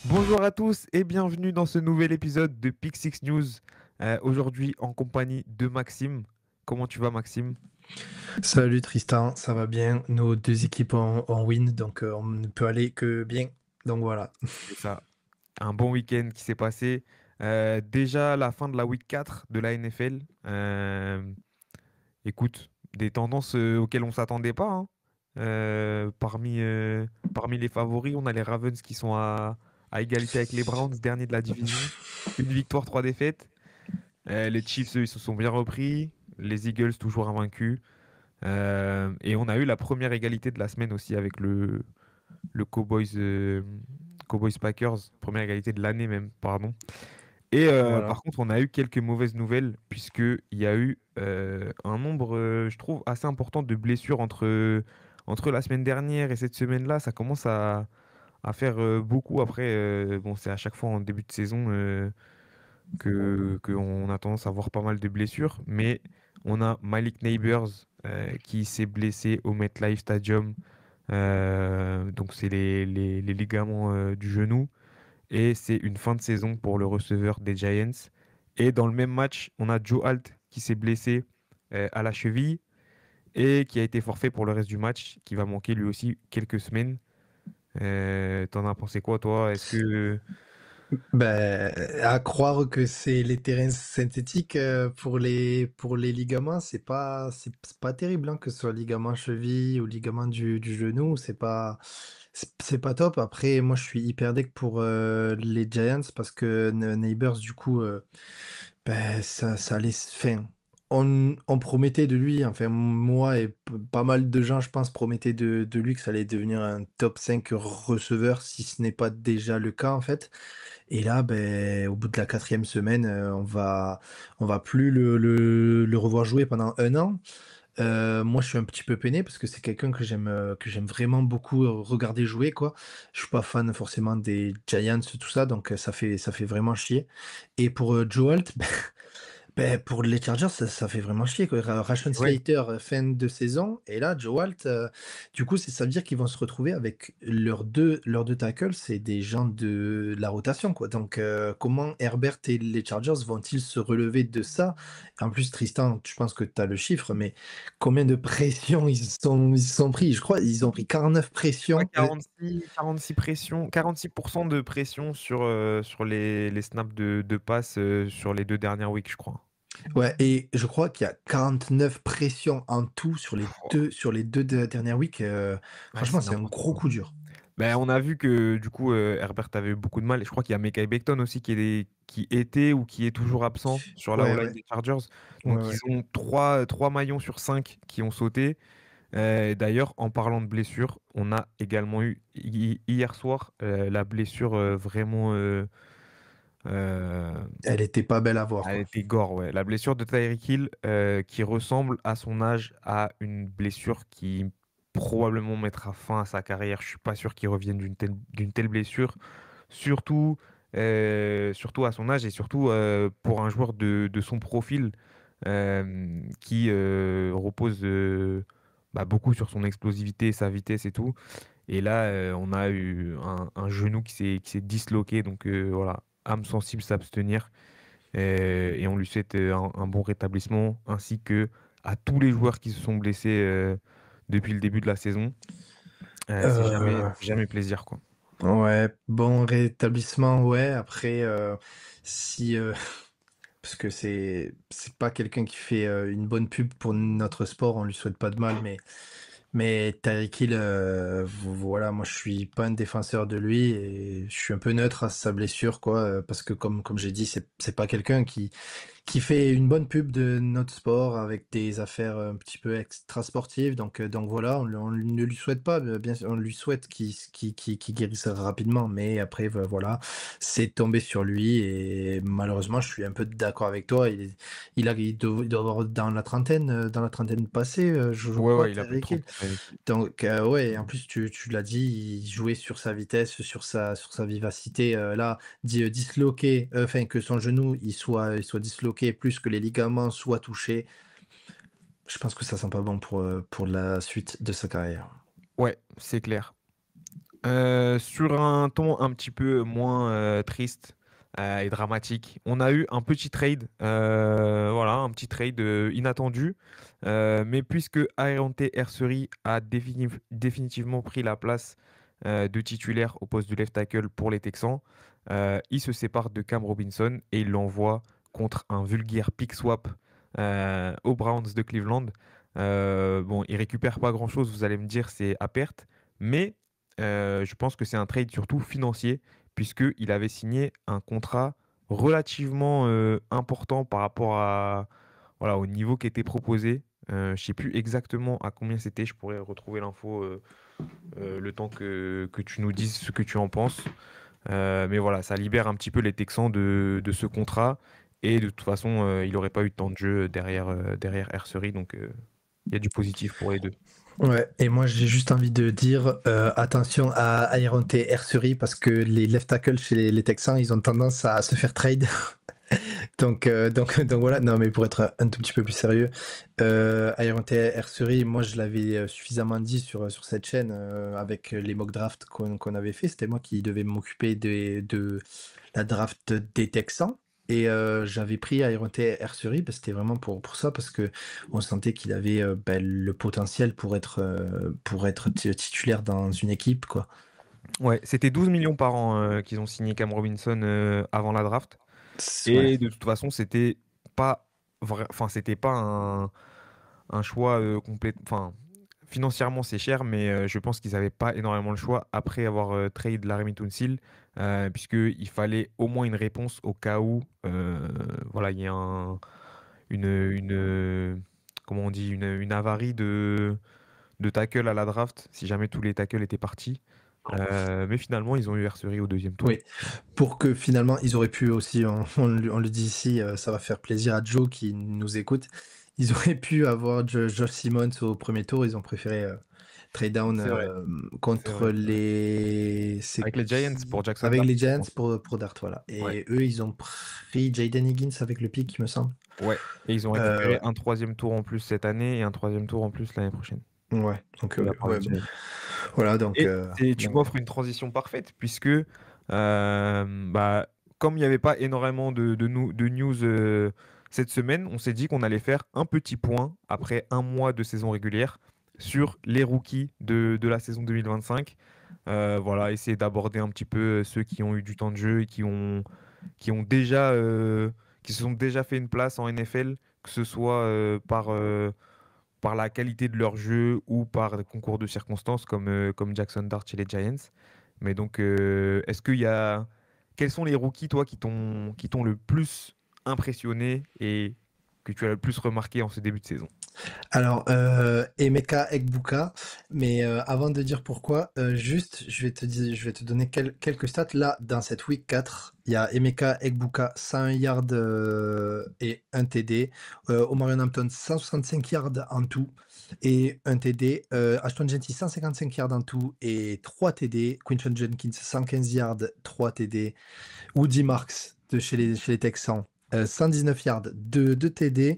Bonjour à tous et bienvenue dans ce nouvel épisode de Pick Six News. Aujourd'hui en compagnie de Maxime. Comment tu vas, Maxime? Salut Tristan, ça va bien? Nos deux équipes en win, donc on ne peut aller que bien. Donc voilà. C'est ça. Un bon week-end qui s'est passé. Déjà la fin de la week 4 de la NFL. Écoute, des tendances auxquelles on s'attendait pas, hein. Parmi les favoris, on a les Ravens qui sont à égalité avec les Browns, dernier de la division. Une victoire, trois défaites. Les Chiefs, eux, ils se sont bien repris. Les Eagles, toujours invaincus. Et on a eu la première égalité de la semaine aussi avec le Cowboys Packers, première égalité de l'année même, pardon. Et Voilà. par contre, on a eu quelques mauvaises nouvelles, puisqu'il y a eu un nombre, je trouve, assez important de blessures entre la semaine dernière et cette semaine-là. Ça commence à faire beaucoup. Après, bon, c'est à chaque fois en début de saison qu'on a tendance à voir pas mal de blessures, mais on a Malik Neighbors qui s'est blessé au MetLife Stadium. Donc c'est les ligaments du genou et c'est une fin de saison pour le receveur des Giants. Et dans le même match, on a Joe Alt qui s'est blessé à la cheville et qui a été forfait pour le reste du match, qui va manquer lui aussi quelques semaines. T'en as pensé quoi, toi? Est-ce que... Ben, à croire que c'est les terrains synthétiques pour les ligaments, c'est pas terrible, hein, que ce soit ligament cheville ou ligament du genou, c'est pas top. Après, moi je suis hyper deck pour les Giants parce que Neighbors, du coup, ben, ça allait fin. On promettait de lui, enfin moi et pas mal de gens, je pense, promettaient de lui que ça allait devenir un top 5 receveur, si ce n'est pas déjà le cas en fait. Et là, ben, au bout de la quatrième semaine, on va plus le revoir jouer pendant un an. Moi, je suis un petit peu peiné parce que c'est quelqu'un que j'aime vraiment beaucoup regarder jouer, quoi. Je suis pas fan forcément des Giants, tout ça, donc ça fait vraiment chier. Et pour Joe Alt, ben, pour les Chargers, ça fait vraiment chier, quoi. Rashawn Ouais, Slater, fin de saison, et là, Joe Alt, du coup, ça veut dire qu'ils vont se retrouver avec leurs deux tackles, c'est des gens de la rotation, quoi. Donc, comment Herbert et les Chargers vont-ils se relever de ça? En plus, Tristan, je pense que tu as le chiffre, mais combien de pressions ils se sont pris? Je crois ils ont pris 49 ouais, pressions. 46 pressions, 46% de pression sur les snaps de passe sur les deux dernières weeks, je crois. Ouais, et je crois qu'il y a 49 pressions en tout sur les Pouah. 2 dernières weeks, Ouais, franchement, c'est c'est un n'importe gros quoi. coup dur. Ben, on a vu que du coup Herbert avait eu beaucoup de mal. Et je crois qu'il y a Mekhi Becton aussi qui était ou qui est toujours absent sur la Ouais, O-line ouais, des Chargers. ouais, Donc ils ouais. ont trois maillons sur 5 qui ont sauté. D'ailleurs, en parlant de blessures, on a également eu hier soir la blessure vraiment euh, Elle était pas belle à voir, elle quoi. était gore, ouais. La blessure de Tyreek Hill qui ressemble à son âge à une blessure qui probablement mettra fin à sa carrière. Je suis pas sûr qu'il revienne d'une telle blessure, surtout, surtout à son âge et surtout pour un joueur de son profil qui repose beaucoup sur son explosivité, sa vitesse et tout. Et là, on a eu un genou qui s'est disloqué, donc voilà, âme sensible s'abstenir. Et on lui souhaite un bon rétablissement, ainsi que à tous les joueurs qui se sont blessés depuis le début de la saison. Ça Heu, fait jamais plaisir, quoi. ouais, bon rétablissement, ouais, après, si, parce que c'est pas quelqu'un qui fait, une bonne pub pour notre sport, on lui souhaite pas de mal, mais Tyreek Hill, voilà, moi je suis pas un défenseur de lui et je suis un peu neutre à sa blessure, quoi, parce que comme j'ai dit, c'est pas quelqu'un qui fait une bonne pub de notre sport avec des affaires un petit peu extra sportives. Donc voilà, on ne lui souhaite pas, bien sûr, on lui souhaite qu'il guérisse rapidement, mais après, voilà, c'est tombé sur lui et malheureusement, je suis un peu d'accord avec toi. Il doit avoir dans la trentaine passée, je Ouais, crois, ouais, il a plus de Tyreek 30 Hill. ans, Tyreek Hill. Donc, ouais, en plus, tu l'as dit, il jouait sur sa vitesse, sur sa vivacité. Là, disloqué, enfin, que son genou il soit disloqué, plus que les ligaments soient touchés. Je pense que ça sent pas bon pour la suite de sa carrière. Ouais, c'est clair. Sur un ton un petit peu moins triste et dramatique, on a eu un petit trade, voilà, un petit trade inattendu, mais puisque Aeronte Ersery a définitivement pris la place de titulaire au poste de left tackle pour les Texans, il se sépare de Cam Robinson et il l'envoie contre un vulgaire pick swap aux Browns de Cleveland. Bon, il récupère pas grand-chose, vous allez me dire, c'est à perte, mais je pense que c'est un trade surtout financier, puisqu'il avait signé un contrat relativement important par rapport voilà, au niveau qui était proposé. Je ne sais plus exactement à combien c'était, je pourrais retrouver l'info le temps que tu nous dises ce que tu en penses. Mais voilà, ça libère un petit peu les Texans de ce contrat. Et de toute façon, il n'aurait pas eu de temps de jeu derrière Ersery, donc il y a du positif pour les deux. Ouais, et moi j'ai juste envie de dire attention à Aeronte Ersury parce que les left tackles chez les Texans, ils ont tendance à se faire trade. Donc voilà, non mais pour être un tout petit peu plus sérieux, Aeronte Ersury, moi je l'avais suffisamment dit sur cette chaîne avec les mock drafts qu'on avait fait, c'était moi qui devais m'occuper de la draft des Texans. Et j'avais pris Aeronte Ersury, parce que c'était vraiment pour ça, parce que on sentait qu'il avait ben, le potentiel pour être titulaire dans une équipe, quoi. Ouais, c'était 12 millions par an qu'ils ont signé Cam Robinson avant la draft. Ouais. Et de toute façon, c'était pas un choix complet. Enfin, financièrement, c'est cher, mais je pense qu'ils n'avaient pas énormément le choix après avoir trade Laremy Tunsil, puisqu'il fallait au moins une réponse au cas où, voilà, il y a comment on dit, une avarie de tackle à la draft, si jamais tous les tackles étaient partis. Mais finalement, ils ont eu Ersery au deuxième tour. Oui, pour que finalement, ils auraient pu aussi, on le dit ici, ça va faire plaisir à Joe qui nous écoute. Ils auraient pu avoir Josh Simmons au premier tour, ils ont préféré trade down C'est vrai, c'est contre vrai, c'est vrai. les. C'est Avec les Giants pour qui? Jackson Avec Dart, les je Giants pense. pour Dart, voilà. Ouais. Et eux, ils ont pris Jaden Higgins avec le pick, il me semble. Ouais. Et ils ont récupéré Ouais, un troisième tour en plus cette année et un troisième tour en plus l'année prochaine ouais. Donc, de la part ouais, des Giants. voilà, Et tu donc, m'offres une transition parfaite puisque bah, comme il n'y avait pas énormément de news cette semaine, on s'est dit qu'on allait faire un petit point après un mois de saison régulière sur les rookies de la saison 2025. Voilà, essayer d'aborder un petit peu ceux qui ont eu du temps de jeu et qui ont déjà, qui se sont déjà fait une place en NFL, que ce soit par la qualité de leur jeu ou par des concours de circonstances comme Jackson Dart chez les Giants. Mais donc, est-ce qu'il y a... Quels sont les rookies, toi, qui t'ont le plus impressionné et que tu as le plus remarqué en ce début de saison? alors, Emeka Egbuka, mais avant de dire pourquoi, juste, je vais te donner quelques stats. Là, dans cette week 4, il y a Emeka Egbuka, 101 yards et un TD. Omarion Hampton, 165 yards en tout et un TD. Ashton Genty, 155 yards en tout et 3 TD. Quinton Jenkins, 115 yards, 3 TD. Woody Marks chez les Texans, 119 yards, 2 TD.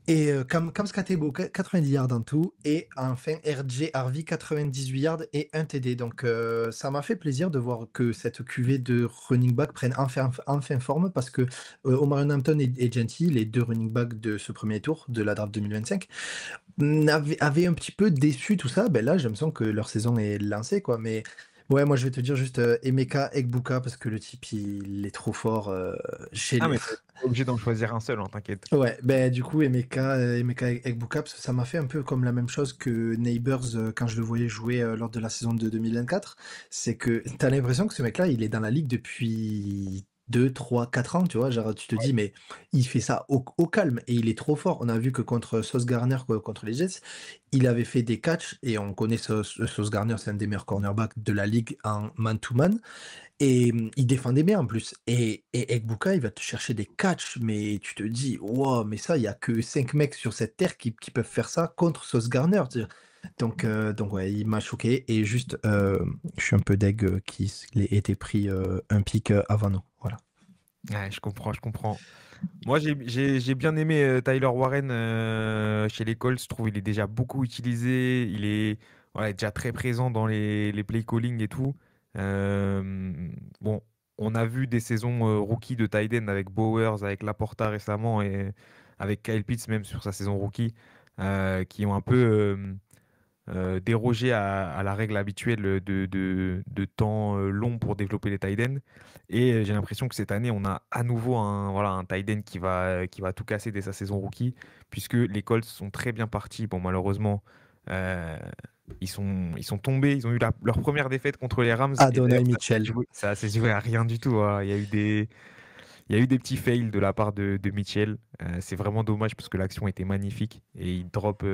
Et Cam Skatebo, 90 yards en tout. Et enfin, RJ Harvey, 98 yards et un TD. Donc, ça m'a fait plaisir de voir que cette cuvée de running back prenne enfin forme parce que Omarion Hampton et Genty, les deux running backs de ce premier tour de la draft 2025, avaient un petit peu déçu tout ça. Ben là, j'ai l'impression que leur saison est lancée, quoi. Mais ouais, moi, je vais te dire juste Emeka Egbuka parce que le type, il est trop fort chez Ah, les. mais t'es pas obligé d'en choisir un seul, hein, t'inquiète. Ouais, ben du coup, Emeka Egbuka, parce que ça m'a fait un peu comme la même chose que Neighbors quand je le voyais jouer lors de la saison de 2024. C'est que t'as l'impression que ce mec-là, il est dans la ligue depuis 2, 3, 4 ans, tu vois. Genre, tu te dis, mais il fait ça au calme et il est trop fort. On a vu que contre Sauce Garner, contre les Jets, il avait fait des catchs et on connaît Sauce Garner, c'est un des meilleurs cornerbacks de la ligue en man-to-man. Et il défendait bien en plus. Et Egbuka, il va te chercher des catchs, mais tu te dis, wow, mais ça, il y a que 5 mecs sur cette terre qui peuvent faire ça contre Sauce Garner. Tu vois. Donc ouais, il m'a choqué. Et juste, je suis un peu deg qu'il ait été pris un pick avant nous. Voilà. Ouais, je comprends, je comprends. Moi, j'ai bien aimé Tyler Warren chez les Colts. Je trouve il est déjà beaucoup utilisé. Il est ouais, déjà très présent dans les play calling et tout. Euh, bon, on a vu des saisons rookie de tight end avec Bowers, avec Laporta récemment et avec Kyle Pitts même sur sa saison rookie, qui ont un peu dérogé à la règle habituelle de temps long pour développer les tight ends. Et j'ai l'impression que cette année, on a à nouveau voilà, un tight end qui va tout casser dès sa saison rookie, puisque les Colts sont très bien partis. Bon, malheureusement, euh, ils sont tombés. Ils ont eu leur première défaite contre les Rams. Et Adonai d'ailleurs, Mitchell. ça s'est joué à rien du tout. Voilà. Il y a eu des petits fails de la part de Mitchell. C'est vraiment dommage parce que l'action était magnifique. Et il drop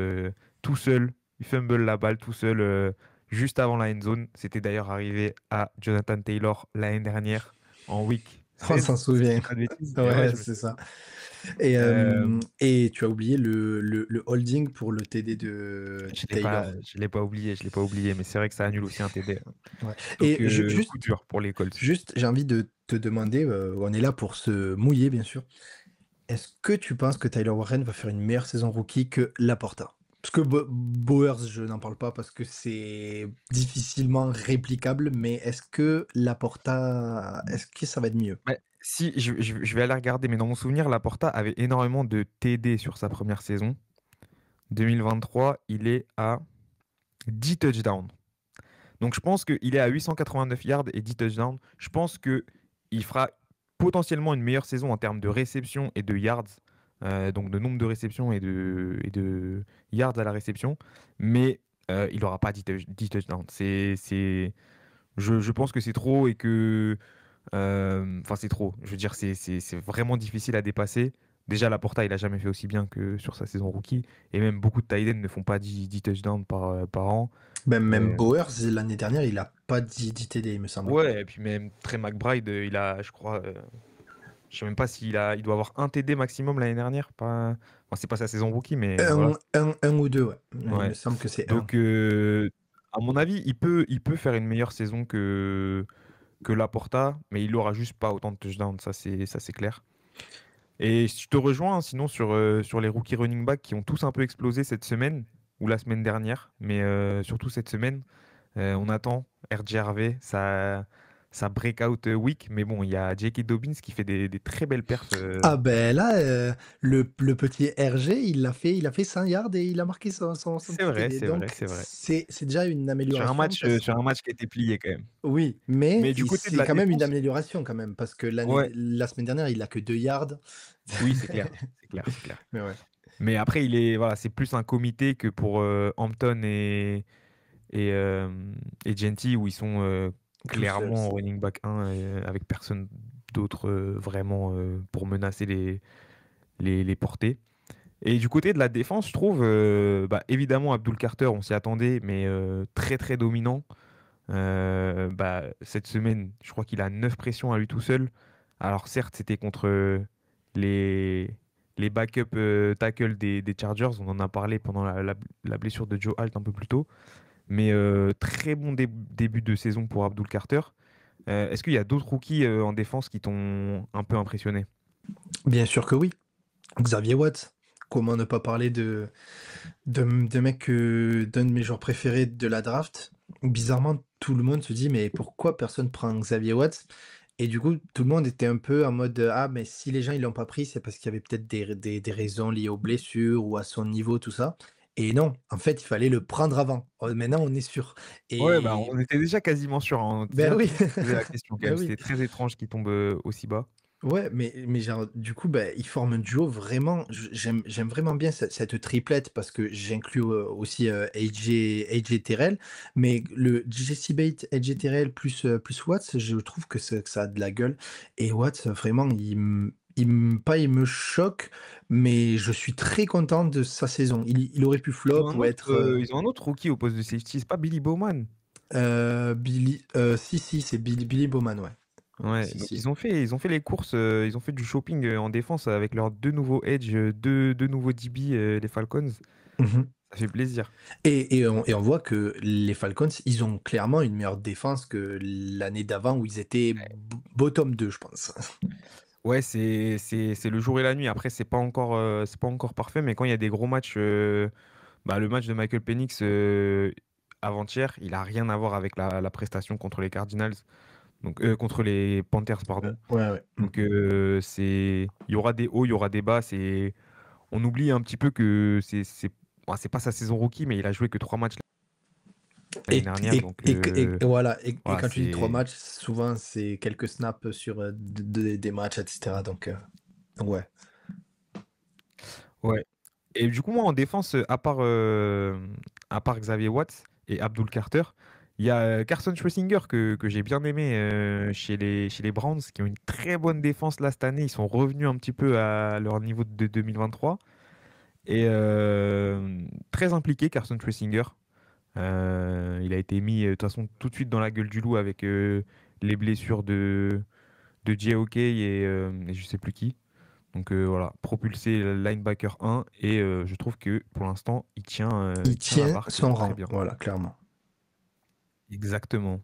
tout seul. Il fumble la balle tout seul juste avant la end zone. C'était d'ailleurs arrivé à Jonathan Taylor l'année dernière en week On 16, s'en si je souvient. dis pas de bêtises. Et ouais, Ouais, je me c'est souviens. ça. Et, Euh, et tu as oublié le holding pour le TD de je l'ai pas, Taylor. je l'ai pas oublié, je l'ai pas oublié. Mais c'est vrai que ça annule aussi un TD. Ouais. Donc, Et coup dur pour les Colts. juste, j'ai envie de te demander, on est là pour se mouiller, bien sûr. Est-ce que tu penses que Tyler Warren va faire une meilleure saison rookie que Laporta? Parce que Bowers, je n'en parle pas parce que c'est difficilement réplicable, mais est-ce que Laporta, est-ce que ça va être mieux? Ouais, si, je vais aller regarder, mais dans mon souvenir, Laporta avait énormément de TD sur sa première saison. 2023, il est à 10 touchdowns. Donc je pense qu'il est à 889 yards et 10 touchdowns. Je pense qu'il fera potentiellement une meilleure saison en termes de réception et de yards, donc de nombre de réceptions et de yards à la réception, mais il n'aura pas 10 touchdowns. Je pense que c'est trop et que enfin, c'est trop. Je veux dire, c'est vraiment difficile à dépasser. Déjà, Laporta, il a jamais fait aussi bien que sur sa saison rookie. Et même beaucoup de tight ends ne font pas 10 touchdowns par an. Même Euh, Bowers, l'année dernière, il a pas dit TD, il me semble. ouais, et puis même Trey McBride, il a, je crois, je sais même pas il doit avoir un TD maximum l'année dernière. Pas, enfin, c'est pas sa saison rookie, mais voilà. Un ou deux, ouais. Il me Ouais. semble que c'est un. Donc, à mon avis, il peut faire une meilleure saison que Laporta, mais il aura juste pas autant de touchdowns, ça c'est clair. Et je te rejoins hein, sinon sur les rookie running backs qui ont tous un peu explosé cette semaine ou la semaine dernière, mais surtout cette semaine. On attend RJ Harvey, sa breakout week, mais bon, il y a J.K. Dobbins qui fait des très belles perfs. Ah ben là, le petit RG, il a fait 100 yards et il a marqué son C'est petit vrai, TD. c'est vrai, Donc c'est vrai. c'est déjà une Sur un amélioration match, parce sur un match qui a été plié quand même. oui, mais Mais du côté de c'est la quand même une défense, amélioration quand même parce que ouais, la semaine dernière, il a que 2 yards. oui, c'est clair, c'est clair, c'est clair. Mais ouais. Mais après, voilà, c'est plus un comité que pour Hampton et Genty où ils sont Tout seul. clairement en running back 1 avec personne d'autre vraiment pour menacer les portées. Et du côté de la défense, je trouve, bah, évidemment, Abdul Carter, on s'y attendait, mais très très dominant. Bah, cette semaine, je crois qu'il a 9 pressions à lui tout seul. Alors certes, c'était contre les, les backup tackles des Chargers, on en a parlé pendant la blessure de Joe Alt un peu plus tôt. Mais très bon début de saison pour Abdul Carter. Est-ce qu'il y a d'autres rookies en défense qui t'ont un peu impressionné? Bien sûr que oui. Xavier Watts. Comment ne pas parler de mec d'un de mes joueurs préférés de la draft. Bizarrement, tout le monde se dit, mais pourquoi personne prend Xavier Watts? Et du coup, tout le monde était un peu en mode, ah, mais si les gens ils l'ont pas pris, c'est parce qu'il y avait peut-être des raisons liées aux blessures ou à son niveau, tout ça. Et non, en fait, il fallait le prendre avant. Oh, maintenant, on est sûr. Ouais, bah, Et on était déjà quasiment sûr, hein. ben Déjà, oui, tout le monde se posait la question quand ben même. oui. C'était très étrange qu'il tombe aussi bas. Ouais, mais genre, du coup, bah, ils forment un duo vraiment. J'aime vraiment bien cette triplette parce que j'inclus aussi AJ Terrell, mais le Jesse Bates, AJ Terrell plus Watts, je trouve que ça a de la gueule. Et Watts, vraiment, pas il me choque, mais je suis très content de sa saison. Il aurait pu Ils ont flop un ou autre, être ils ont un autre rookie au poste de safety, c'est pas Billy Bowman. Billy. Si, c'est Billy Bowman, ouais. Ouais, Si, donc si. ils ont fait les courses, ils ont fait du shopping en défense avec leurs deux nouveaux Edge, deux nouveaux DB, les Falcons. Mhm. Ça fait plaisir. Et on voit que les Falcons, ils ont clairement une meilleure défense que l'année d'avant où ils étaient bottom 2, je pense. Ouais, c'est le jour et la nuit. Après, c'est pas encore parfait, mais quand il y a des gros matchs, bah, le match de Michael Penix avant-hier, il a rien à voir avec la prestation contre les Cardinals, donc contre les Panthers, pardon. Ouais, ouais. Donc il y aura des hauts, il y aura des bas. On oublie un petit peu que bon, c'est pas sa saison rookie, mais il a joué que 3 matchs l'année Et, dernière, et, donc et voilà. Et voilà, quand tu dis trois c'est matchs, souvent c'est quelques snaps sur des matchs, etc. Donc ouais. ouais. Et du coup, moi, en défense, à part Xavier Watts et Abdul Carter, il y a Carson Schlesinger que j'ai bien aimé chez les Browns, qui ont une très bonne défense là cette année. Ils sont revenus un petit peu à leur niveau de 2023. Et très impliqué, Carson Schlesinger. Il a été mis de toute façon tout de suite dans la gueule du loup avec les blessures de J.O.K. Et je sais plus qui. Donc voilà, propulsé linebacker 1 et je trouve que pour l'instant Il il tient la tient barque son très rang. bien. Voilà, clairement. Exactement.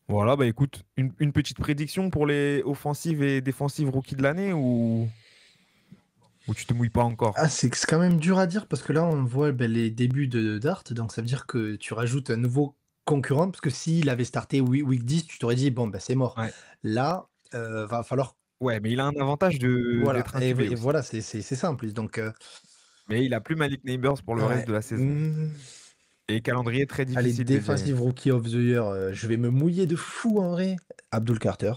Voilà, bah écoute, une petite prédiction pour les offensives et défensives rookies de l'année ou tu te mouilles pas encore? Ah, c'est quand même dur à dire parce que là, on voit ben, les débuts de Dart, donc ça veut dire que tu rajoutes un nouveau concurrent, parce que s'il avait starté week 10, tu t'aurais dit, bon, ben c'est mort. Ouais. Là, va falloir. Ouais, mais il a un avantage Voilà, d'être et, intubé et aussi. voilà, c'est ça en plus. Donc, Mais il a plus Malik Neighbors pour le reste ouais. de la saison. Et calendrier très Allez, difficile des Giants. Defensive Rookie of the Year, je vais me mouiller de fou en vrai. Abdul Carter.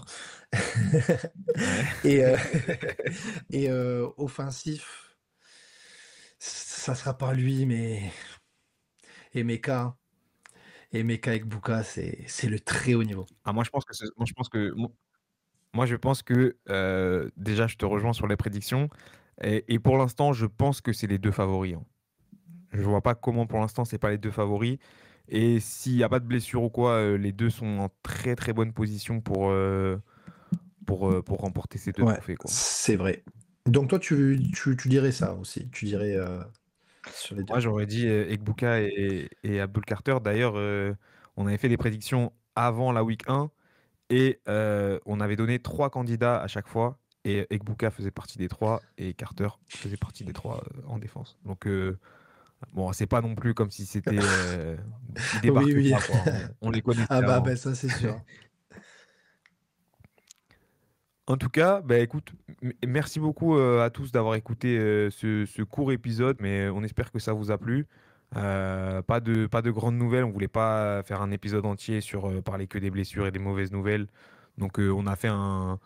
Ouais. Et, et offensif, ça sera pas lui, mais Emeka. Emeka Egbuka, c'est le très haut niveau. Ah, moi, je pense que déjà, je te rejoins sur les prédictions. Et pour l'instant, je pense que c'est les deux favoris, hein. Je vois pas comment pour l'instant c'est pas les deux favoris. Et s'il n'y a pas de blessure ou quoi, les deux sont en très très bonne position pour remporter ces deux Ouais, trophées, quoi. c'est vrai. Donc toi, tu dirais ça aussi. Tu dirais sur les deux. Moi j'aurais dit Egbuka et Abdul Carter. D'ailleurs, on avait fait des prédictions avant la week 1 et on avait donné 3 candidats à chaque fois. Et Egbuka faisait partie des 3 et Carter faisait partie des 3 en défense. Donc bon, c'est pas non plus comme si c'était. Ils Oui, débarquent oui. pas, quoi. On les connaissait Ah bah, avant. ben ça, c'est sûr. En tout cas, bah écoute, merci beaucoup à tous d'avoir écouté ce court épisode, mais on espère que ça vous a plu. Pas de grandes nouvelles, on voulait pas faire un épisode entier sur parler que des blessures et des mauvaises nouvelles. Donc on a fait un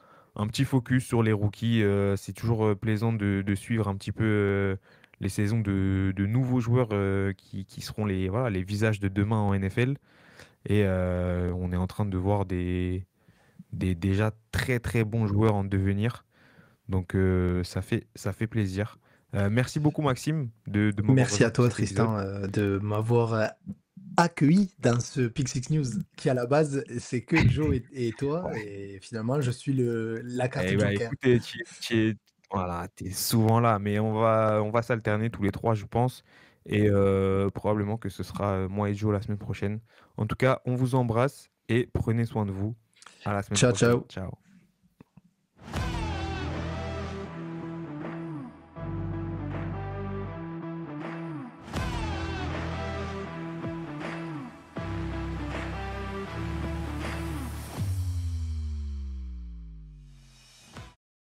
petit focus sur les rookies. C'est toujours plaisant de suivre un petit peu les saisons de nouveaux joueurs qui seront voilà, les visages de demain en NFL. Et on est en train de voir des déjà très très bons joueurs en devenir. Donc ça fait plaisir. Merci beaucoup Maxime de m'avoir Merci rejoint à pour toi, cet épisode. Tristan, de m'avoir accueilli dans ce Pixix News qui, à la base, c'est que Joe et toi. Ouais. Et finalement, je suis la carte Eh ben Joker. écoute, voilà, t'es souvent là, mais on va s'alterner tous les trois, je pense. Et probablement que ce sera moi et Joe la semaine prochaine. En tout cas, on vous embrasse et prenez soin de vous. À la semaine Ciao, prochaine. ciao. Ciao.